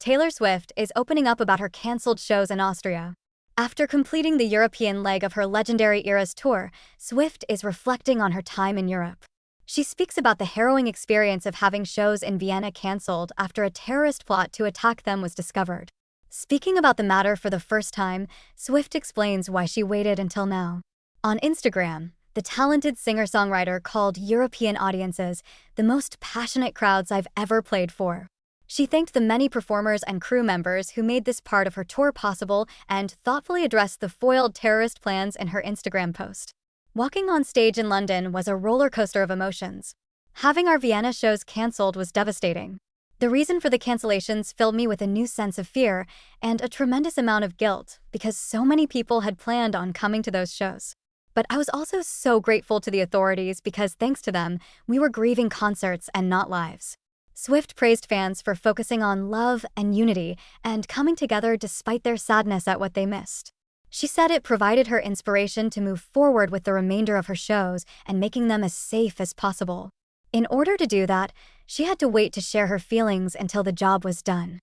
Taylor Swift is opening up about her cancelled shows in Austria. After completing the European leg of her legendary Eras tour, Swift is reflecting on her time in Europe. She speaks about the harrowing experience of having shows in Vienna cancelled after a terrorist plot to attack them was discovered. Speaking about the matter for the first time, Swift explains why she waited until now. On Instagram, the talented singer-songwriter called European audiences the most passionate crowds I've ever played for. She thanked the many performers and crew members who made this part of her tour possible and thoughtfully addressed the foiled terrorist plans in her Instagram post. Walking on stage in London was a roller coaster of emotions. Having our Vienna shows cancelled was devastating. The reason for the cancellations filled me with a new sense of fear and a tremendous amount of guilt because so many people had planned on coming to those shows. But I was also so grateful to the authorities because thanks to them, we were grieving concerts and not lives. Swift praised fans for focusing on love and unity and coming together despite their sadness at what they missed. She said it provided her inspiration to move forward with the remainder of her shows and making them as safe as possible. In order to do that, she had to wait to share her feelings until the job was done.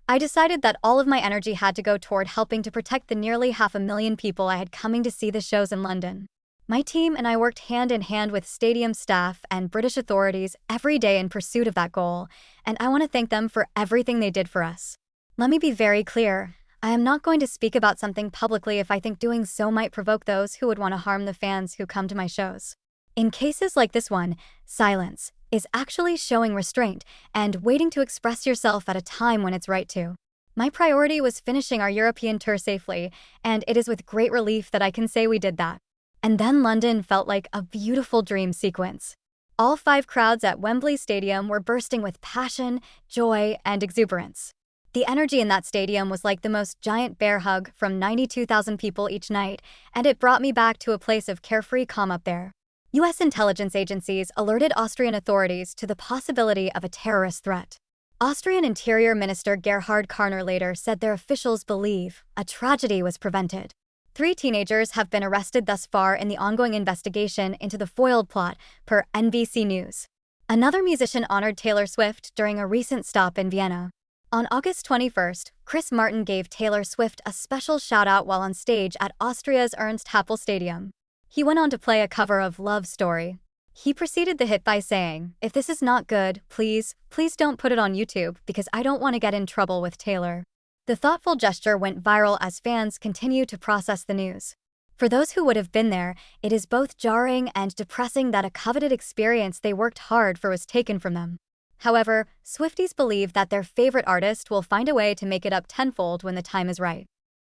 I decided that all of my energy had to go toward helping to protect the nearly 500,000 people I had coming to see the shows in London. My team and I worked hand in hand with stadium staff and British authorities every day in pursuit of that goal, and I want to thank them for everything they did for us. Let me be very clear. I am not going to speak about something publicly if I think doing so might provoke those who would want to harm the fans who come to my shows. In cases like this one, silence is actually showing restraint and waiting to express yourself at a time when it's right to. My priority was finishing our European tour safely, and it is with great relief that I can say we did that. And then London felt like a beautiful dream sequence. All 5 crowds at Wembley Stadium were bursting with passion, joy, and exuberance. The energy in that stadium was like the most giant bear hug from 92,000 people each night, and it brought me back to a place of carefree calm up there. U.S. intelligence agencies alerted Austrian authorities to the possibility of a terrorist threat. Austrian Interior Minister Gerhard Karner later said their officials believe a tragedy was prevented. 3 teenagers have been arrested thus far in the ongoing investigation into the foiled plot, per NBC News. Another musician honored Taylor Swift during a recent stop in Vienna. On August 21st, Chris Martin gave Taylor Swift a special shout-out while on stage at Austria's Ernst Happel Stadium. He went on to play a cover of Love Story. He preceded the hit by saying, "If this is not good, please don't put it on YouTube because I don't want to get in trouble with Taylor." The thoughtful gesture went viral as fans continue to process the news. For those who would have been there, it is both jarring and depressing that a coveted experience they worked hard for was taken from them. However, Swifties believe that their favorite artist will find a way to make it up tenfold when the time is right.